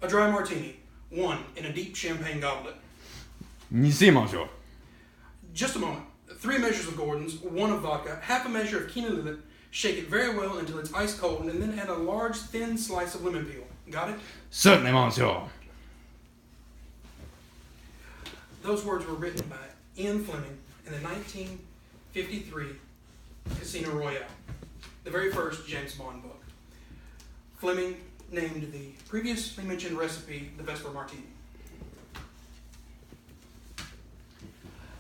A dry martini, one in a deep champagne goblet. 見せましょう。 Just a moment. 3 measures of Gordon's, 1 of vodka, half a measure of quina lillet. Shake it very well until it's ice cold, and then add a large, thin slice of lemon peel. Got it? certainly, monsieur. Those words were written by Ian Fleming in the 1953 Casino Royale, the very first James Bond book. Fleming named the previously mentioned recipe the Vesper Martini.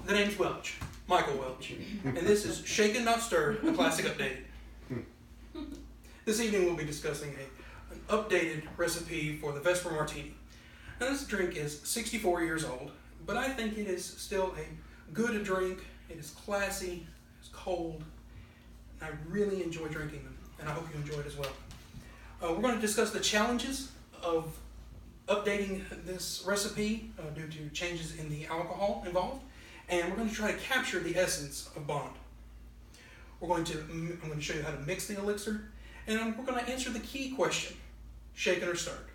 The name's Welch, Michael Welch, and this is Shaken Not Stirred, a classic updated. This evening we'll be discussing an updated recipe for the Vesper Martini. Now this drink is 64 years old, but I think it is still a good drink. It is classy, it's cold, and I really enjoy drinking them, and I hope you enjoy it as well. We're going to discuss the challenges of updating this recipe due to changes in the alcohol involved, and we're going to try to capture the essence of Bond. I'm going to show you how to mix the elixir, and we're going to answer the key question, shaken or stirred.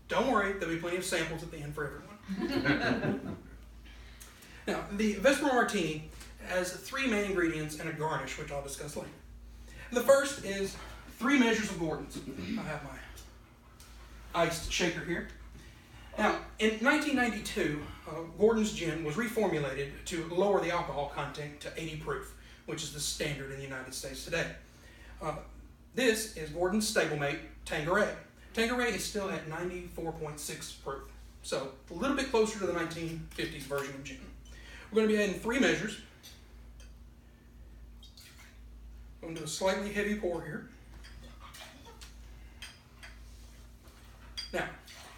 Don't worry, there'll be plenty of samples at the end for everyone. Now, the Vesper Martini has 3 main ingredients and a garnish, which I'll discuss later. The first is 3 measures of Gordon's. I have my iced shaker here. Now, in 1992, Gordon's gin was reformulated to lower the alcohol content to 80 proof, which is the standard in the United States today. This is Gordon's stablemate, Tanqueray. Tanqueray is still at 94.6 proof, so a little bit closer to the 1950s version of gin. We're going to be adding 3 measures. I'm going to do a slightly heavy pour here. Now,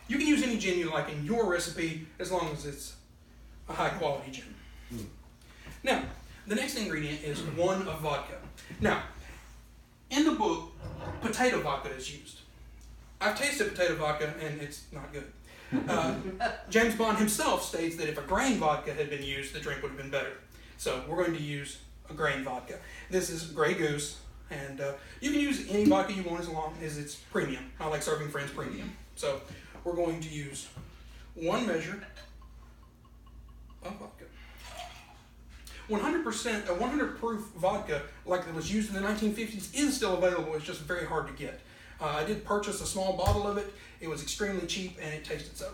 you can use any gin you like in your recipe as long as it's a high quality gin. Now, the next ingredient is 1 of vodka. Now, in the book, potato vodka is used. I've tasted potato vodka and it's not good. James Bond himself states that if a grain vodka had been used, the drink would have been better. So we're going to use a grain vodka. This is Grey Goose, and you can use any vodka you want as long as it's premium. I like serving friends premium. So we're going to use 1 measure of vodka. 100% proof vodka, like it was used in the 1950s, is still available. It's just very hard to get. I did purchase a small bottle of it. It was extremely cheap, and it tasted so.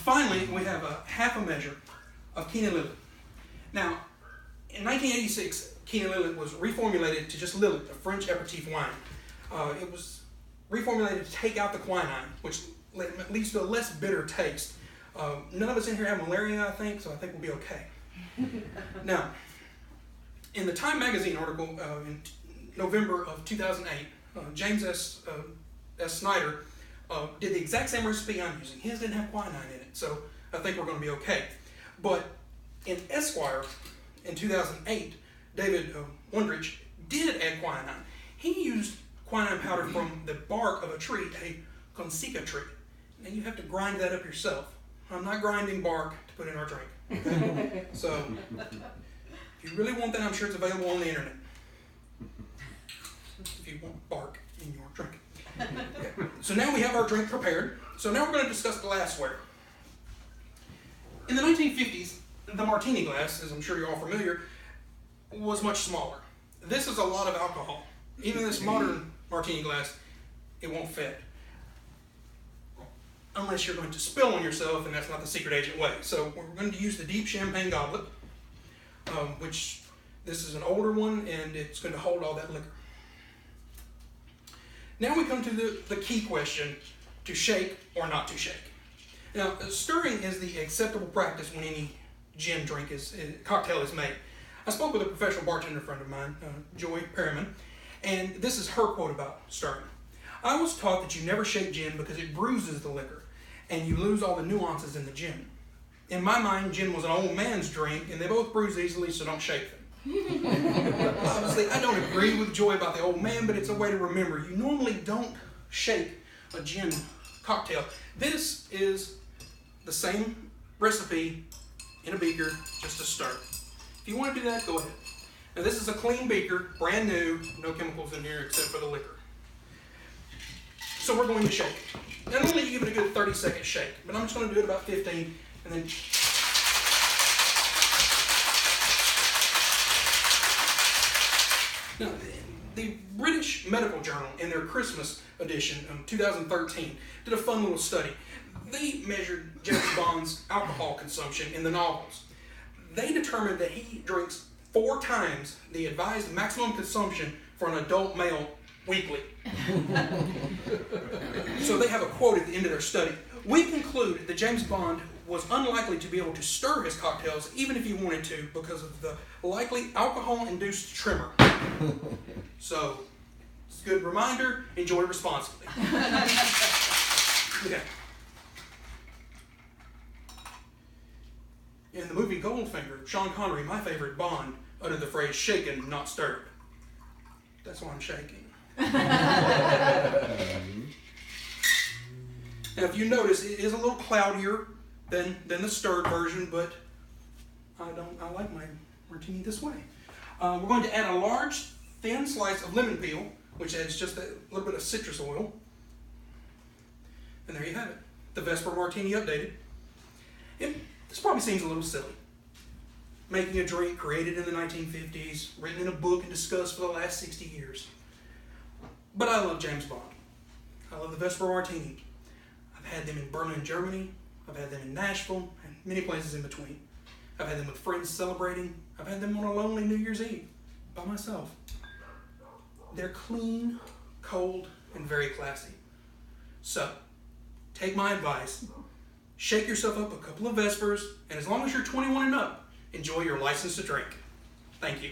Finally, we have a half a measure of quina lillet. Now, in 1986, quina lillet was reformulated to just lillet, a French aperitif wine. It was reformulated to take out the quinine, which leads to a less bitter taste. None of us in here have malaria, I think, so I think we'll be okay. Now, in the Time magazine article in November of 2008, James S. Snyder did the exact same recipe I'm using. His didn't have quinine in it, so I think we're going to be okay. But in Esquire, in 2008, David Wondrich did add quinine. He used quinine powder from the bark of a tree, a conseca tree. And you have to grind that up yourself. I'm not grinding bark to put in our drink. Okay? So, if you really want that, I'm sure it's available on the internet. If you want bark in your drink. Okay. So now we have our drink prepared. So now we're going to discuss glassware. In the 1950s, the martini glass, as I'm sure you're all familiar, was much smaller. This is a lot of alcohol. Even this modern martini glass, it won't fit. Unless you're going to spill on yourself, and that's not the secret agent way. So we're going to use the deep champagne goblet, which this is an older one, and it's going to hold all that liquor. Now we come to the key question, to shake or not to shake. Now, stirring is the acceptable practice when any gin cocktail is made. I spoke with a professional bartender friend of mine, Joy Perriman, and this is her quote about stirring. I was taught that you never shake gin because it bruises the liquor, and you lose all the nuances in the gin. In my mind, gin was an old man's drink, and they both bruise easily, so don't shake them. Obviously, I don't agree with Joy about the old man, but it's a way to remember. You normally don't shake a gin cocktail. This is the same recipe in a beaker, just to stir. If you want to do that, go ahead. Now this is a clean beaker, brand new, no chemicals in here except for the liquor. So we're going to shake. And I'm going to give it a good 30-second shake, but I'm just going to do it about 15, and then now, the British Medical Journal, in their Christmas edition, 2013, did a fun little study. They measured James Bond's alcohol consumption in the novels. They determined that he drinks 4 times the advised maximum consumption for an adult male weekly. So they have a quote at the end of their study. We conclude that James Bond was unlikely to be able to stir his cocktails even if he wanted to because of the likely alcohol-induced tremor. So, it's a good reminder, enjoy responsibly. Okay. In the movie Goldfinger, Sean Connery, my favorite Bond, uttered the phrase shaken, not stirred. That's why I'm shaking. Now, if you notice, it is a little cloudier than the stirred version, but I like my martini this way. We're going to add a large, thin slice of lemon peel, which adds just a little bit of citrus oil. And there you have it, the Vesper Martini updated. This probably seems a little silly. Making a drink created in the 1950s, written in a book and discussed for the last 60 years. But I love James Bond. I love the Vesper Martini. I've had them in Berlin, Germany. I've had them in Nashville and many places in between. I've had them with friends celebrating. I've had them on a lonely New Year's Eve by myself. They're clean, cold, and very classy. So, take my advice. Shake yourself up a couple of Vespers, and as long as you're 21 and up, enjoy your license to drink. Thank you.